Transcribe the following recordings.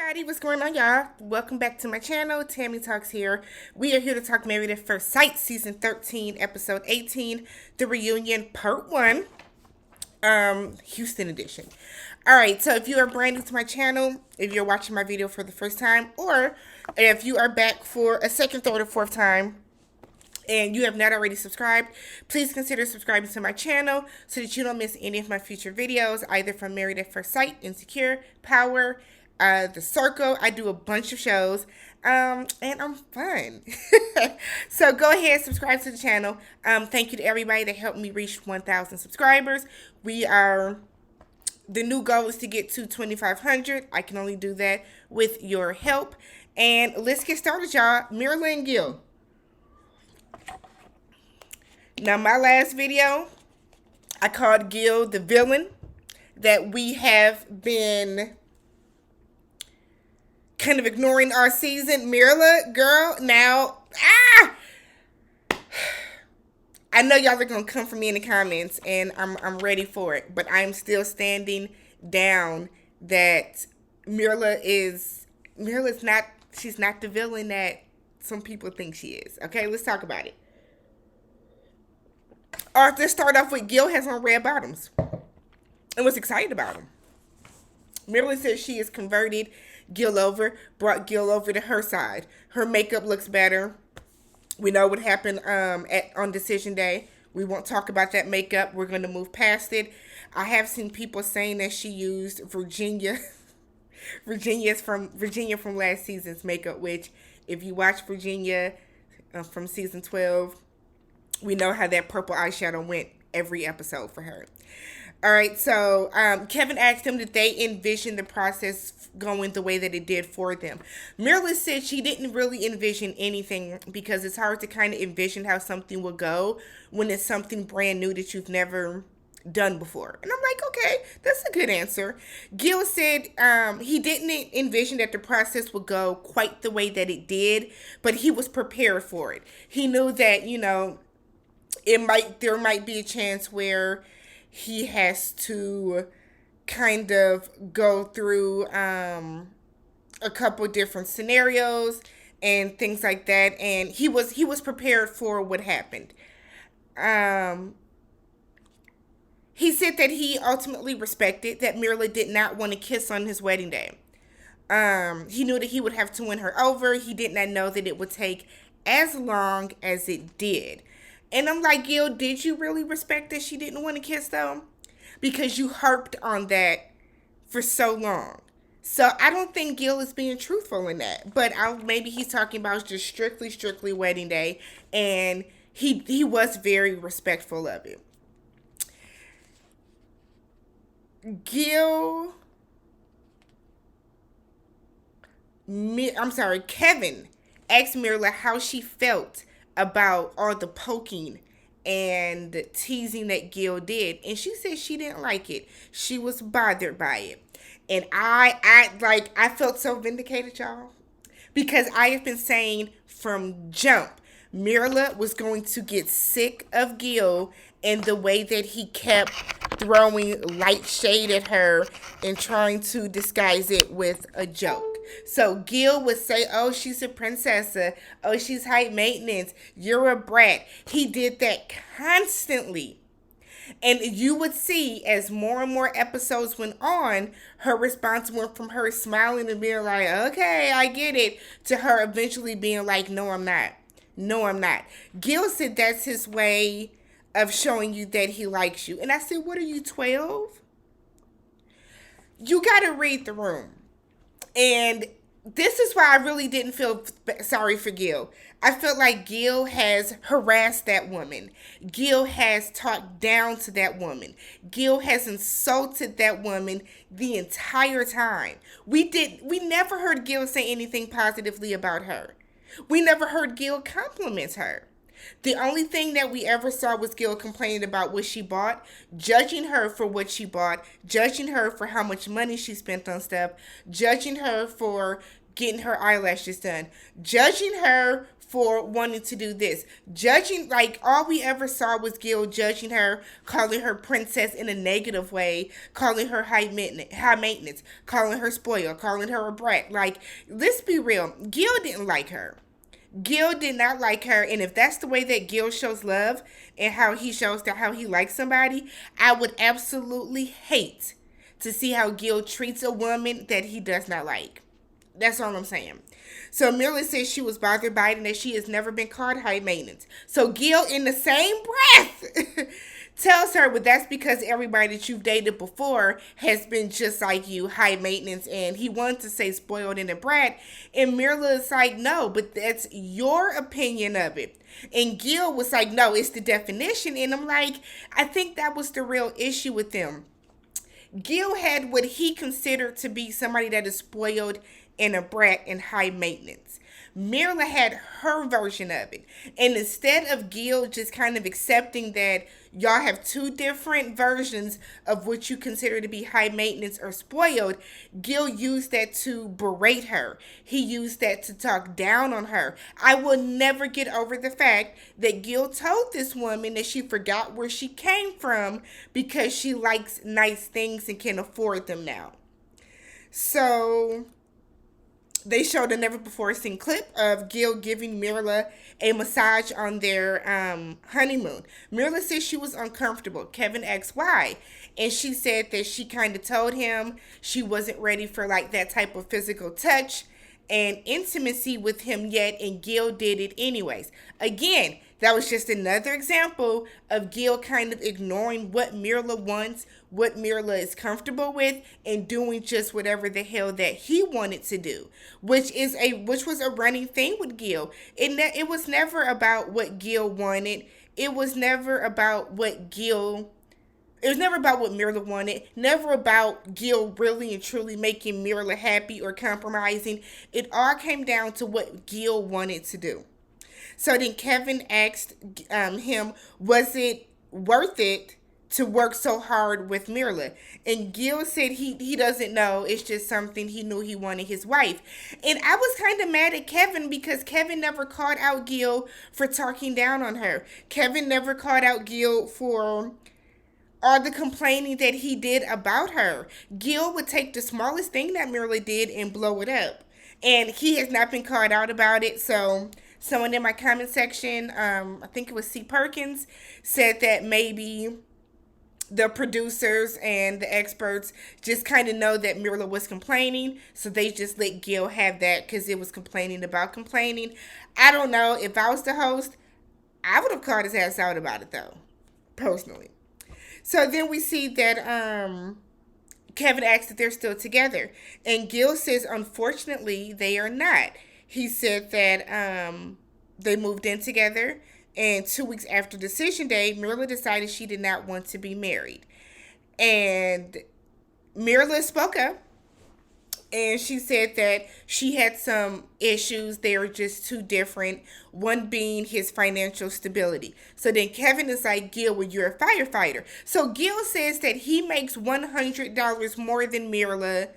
Everybody, what's going on, y'all? Welcome back to my channel. Tammy Talks here. We are here to talk Married at First Sight, season 13, episode 18, the reunion, part 1, Houston edition. All right, so if you are brand new to my channel, if you're watching my video for the first time, or if you are back for a second, third, or fourth time, and you have not already subscribed, please consider subscribing to my channel so that you don't miss any of my future videos, either from Married at First Sight, Insecure, Power, The Circle. I do a bunch of shows, and I'm fun. So go ahead, subscribe to the channel. Thank you to everybody that helped me reach 1,000 subscribers. The new goal is to get to 2,500. I can only do that with your help. And let's get started, y'all. Myrla and Gil. Now, my last video, I called Gil the villain that we have been kind of ignoring our season. Myrla, girl, now, I know y'all are going to come for me in the comments, and I'm ready for it. But I'm still standing down that she's not the villain that some people think she is. Okay, let's talk about it. Let's start off with Gil has on red bottoms and was excited about them. Myrla says she is converted brought Gil over to her side. Her makeup looks better. We know what happened on decision day. We won't talk about that makeup. We're going to move past it. I have seen people saying that she used Virginia from last season's makeup, which if you watch Virginia from season 12, we know how that purple eyeshadow went every episode for her. All right, so Kevin asked them that they envision the process going the way that it did for them. Myrla said she didn't really envision anything because it's hard to kind of envision how something will go when it's something brand new that you've never done before. And I'm like, okay, that's a good answer. Gil said he didn't envision that the process would go quite the way that it did, but he was prepared for it. He knew that, there might be a chance where he has to kind of go through a couple different scenarios and things like that, and he was prepared for what happened. He said that he ultimately respected that Myrla did not want to kiss on his wedding day. He knew that he would have to win her over. He did not know that it would take as long as it did. And I'm like, Gil, did you really respect that she didn't want to kiss, though? Because you harped on that for so long. So I don't think Gil is being truthful in that. But maybe he's talking about just strictly wedding day. And he was very respectful of it. Kevin asked Myrla how she felt about all the poking and teasing that Gil did, and she said she didn't like it. She was bothered by it, and I felt so vindicated, y'all, because I have been saying from jump Myrla was going to get sick of Gil and the way that he kept throwing light shade at her and trying to disguise it with a joke. So Gil would say, oh, she's a princess. Oh, she's high maintenance. You're a brat. He did that constantly. And you would see as more and more episodes went on, her response went from her smiling and being like, okay, I get it, to her eventually being like, no, I'm not. No, I'm not. Gil said that's his way of showing you that he likes you. And I said, what are you, 12? You got to read the room. And this is why I really didn't feel sorry for Gil. I felt like Gil has harassed that woman. Gil has talked down to that woman. Gil has insulted that woman the entire time. We never heard Gil say anything positively about her. We never heard Gil compliment her. The only thing that we ever saw was Gil complaining about what she bought, judging her for what she bought, judging her for how much money she spent on stuff, judging her for getting her eyelashes done, judging her for wanting to do this, judging, like, all we ever saw was Gil judging her, calling her princess in a negative way, calling her high maintenance, calling her spoiled, calling her a brat. Like, let's be real, Gil didn't like her. Gil did not like her, and if that's the way that Gil shows love and how he shows that how he likes somebody, I would absolutely hate to see how Gil treats a woman that he does not like. That's all I'm saying. So Myrla says she was bothered by it and that she has never been called high maintenance. So Gil, in the same breath, tells her, but that's because everybody that you've dated before has been just like you, high maintenance, and he wanted to say spoiled and a brat. And Myrla is like, no, but that's your opinion of it. And Gil was like, no, it's the definition. And I'm like, I think that was the real issue with them. Gil had what he considered to be somebody that is spoiled and a brat and high maintenance. Myrla had her version of it. And instead of Gil just kind of accepting that y'all have two different versions of what you consider to be high maintenance or spoiled, Gil used that to berate her. He used that to talk down on her. I will never get over the fact that Gil told this woman that she forgot where she came from because she likes nice things and can afford them now. So they showed a never before seen clip of Gil giving Myrla a massage on their honeymoon. Myrla said she was uncomfortable. Kevin asked why, and she said that she kind of told him she wasn't ready for like that type of physical touch and intimacy with him yet, and Gil did it anyways. Again, that was just another example of Gil kind of ignoring what Myrla wants, what Myrla is comfortable with, and doing just whatever the hell that he wanted to do, which was a running thing with Gil. It was never about what Gil wanted. It was never about what Myrla wanted, never about Gil really and truly making Myrla happy or compromising. It all came down to what Gil wanted to do. So then Kevin asked him, was it worth it to work so hard with Myrla? And Gil said he doesn't know. It's just something he knew he wanted his wife. And I was kind of mad at Kevin because Kevin never called out Gil for talking down on her. Kevin never called out Gil for all the complaining that he did about her. Gil would take the smallest thing that Myrla did and blow it up. And he has not been called out about it. So someone in my comment section, I think it was C. Perkins, said that maybe the producers and the experts just kind of know that Myrla was complaining, so they just let Gil have that because it was complaining about complaining. I don't know. If I was the host, I would have called his ass out about it, though, personally. So then we see that Kevin asks if they're still together. And Gil says, unfortunately, they are not. He said that they moved in together. And 2 weeks after decision day, Myrla decided she did not want to be married. And Myrla spoke up. And she said that she had some issues. They were just too different. One being his financial stability. So then Kevin is like, Gil, well, you're a firefighter. So Gil says that he makes $100 more than Myrla.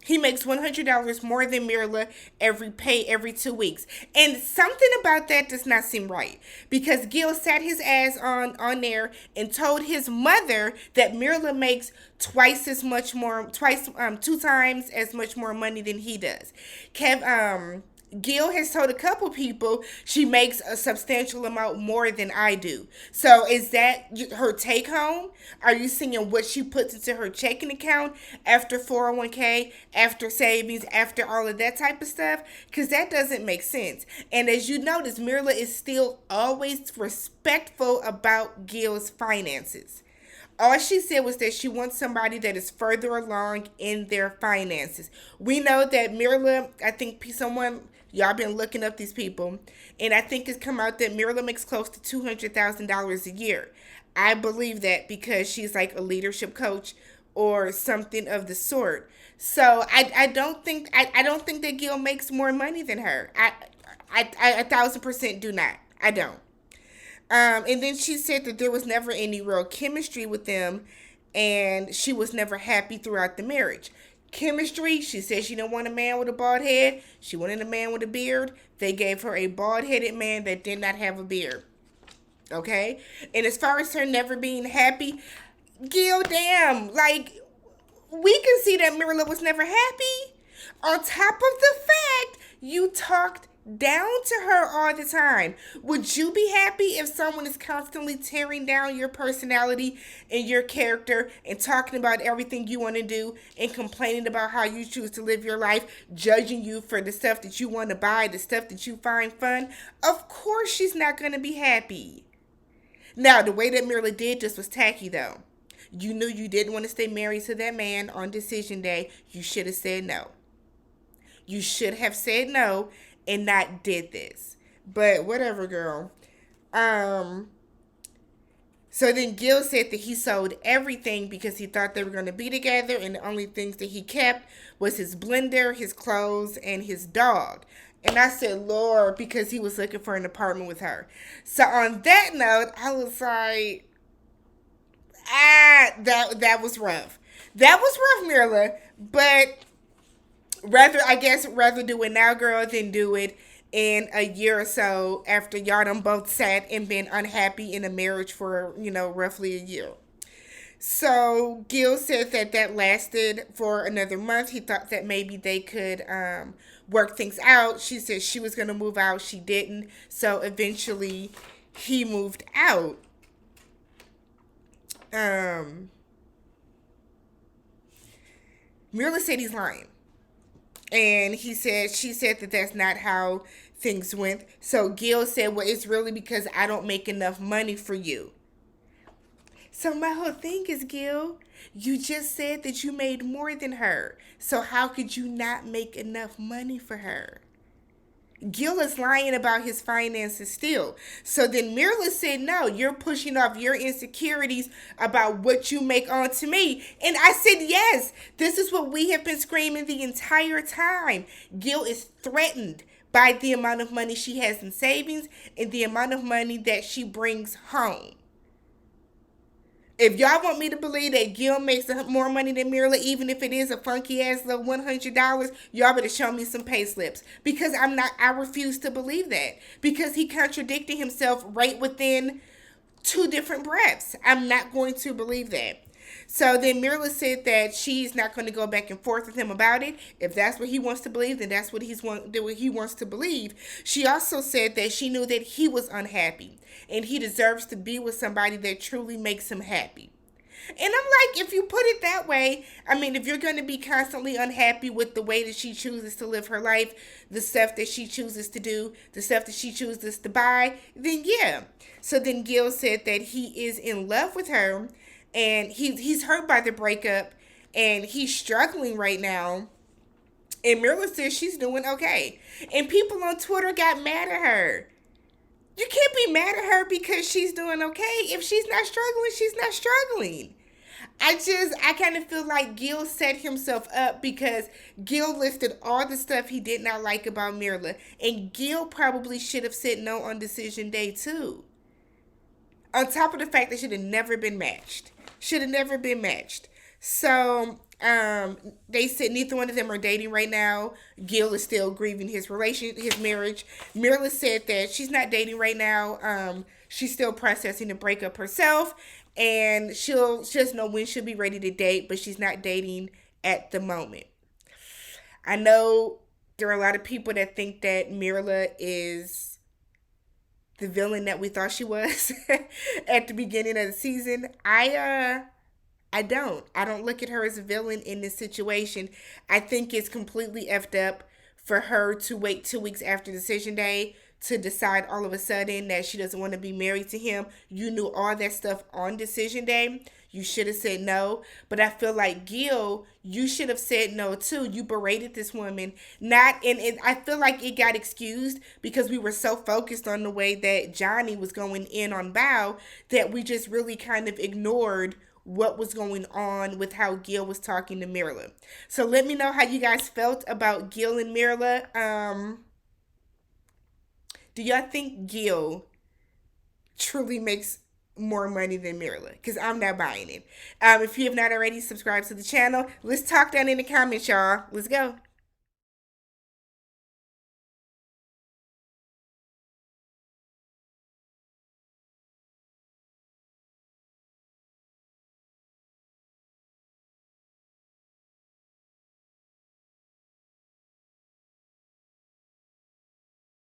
He makes $100 more than Myrla every 2 weeks. And something about that does not seem right. Because Gil sat his ass on there and told his mother that Myrla makes two times as much more money than he does. Gil has told a couple people she makes a substantial amount more than I do. So is that her take home? Are you seeing what she puts into her checking account after 401k, after savings, after all of that type of stuff? Because that doesn't make sense. And as you notice, Myrla is still always respectful about Gil's finances. All she said was that she wants somebody that is further along in their finances. We know that Myrla, I think y'all been looking up these people, and I think it's come out that Myrla makes close to $200,000 a year. I believe that because she's like a leadership coach or something of the sort. So I don't think that Gil makes more money than her. I 1,000% do not. I don't. And then she said that there was never any real chemistry with them, and she was never happy throughout the marriage. chemistry. She said she didn't want a man with a bald head. She wanted a man with a beard. They gave her a bald headed man that did not have a beard. Okay? And as far as her never being happy, Gil, damn, like, we can see that Myrla was never happy. On top of the fact you talked down to her all the time. Would you be happy if someone is constantly tearing down your personality and your character and talking about everything you want to do and complaining about how you choose to live your life, judging you for the stuff that you want to buy, the stuff that you find fun? Of course she's not going to be happy. Now, the way that Myrla did this was tacky, though. You knew you didn't want to stay married to that man on decision day. You should have said no. You should have said no and not did this. But whatever, girl. Um, so then Gil said that he sold everything because he thought they were going to be together, and the only things that he kept was his blender, his clothes, and his dog. And I said, Lord, because he was looking for an apartment with her. So on that note, I was like, that was rough. That was rough, Myrla. But rather do it now, girl, than do it in a year or so after y'all done both sat and been unhappy in a marriage for, roughly a year. So Gil said that lasted for another month. He thought that maybe they could work things out. She said she was going to move out. She didn't. So eventually he moved out. Myrla said he's lying. And she said that that's not how things went. So Gil said, well, it's really because I don't make enough money for you. So my whole thing is, Gil, you just said that you made more than her. So how could you not make enough money for her? Gil is lying about his finances still. So then Myrla said, no, you're pushing off your insecurities about what you make onto me. And I said, yes, this is what we have been screaming the entire time. Gil is threatened by the amount of money she has in savings and the amount of money that she brings home. If y'all want me to believe that Gil makes more money than Myrla, even if it is a funky ass little $100, y'all better show me some pay slips. Because I refuse to believe that. Because he contradicted himself right within two different breaths. I'm not going to believe that. So then Myrla said that she's not going to go back and forth with him about it. If that's what he wants to believe, then that's what he wants to believe. She also said that she knew that he was unhappy and he deserves to be with somebody that truly makes him happy. And I'm like, if you put it that way, I mean, if you're going to be constantly unhappy with the way that she chooses to live her life, the stuff that she chooses to do, the stuff that she chooses to buy, then yeah. So then Gil said that he is in love with her and he's hurt by the breakup and he's struggling right now. And Myrla says she's doing okay. And people on Twitter got mad at her. You can't be mad at her because she's doing okay. If she's not struggling, she's not struggling. I kind of feel like Gil set himself up because Gil listed all the stuff he did not like about Myrla. And Gil probably should have said no on decision day too. On top of the fact that should have never been matched. Should have never been matched. So, they said neither one of them are dating right now. Gil is still grieving his marriage. Myrla said that she's not dating right now. She's still processing the breakup herself, and she just know when she'll be ready to date, but she's not dating at the moment. I know there are a lot of people that think that Myrla is the villain that we thought she was at the beginning of the season. I don't look at her as a villain in this situation. I think it's completely effed up for her to wait 2 weeks after decision day to decide all of a sudden that she doesn't want to be married to him. You knew all that stuff on decision day. You should have said no. But I feel like Gil, you should have said no too. You berated this woman. I feel like it got excused because we were so focused on the way that Johnny was going in on Bao that we just really kind of ignored what was going on with how Gil was talking to Myrla. So let me know how you guys felt about Gil and Myrla. Do y'all think Gil truly makes more money than Myrla because I'm not buying it. If you have not already, subscribed to the channel. Let's talk down in the comments, y'all. Let's go.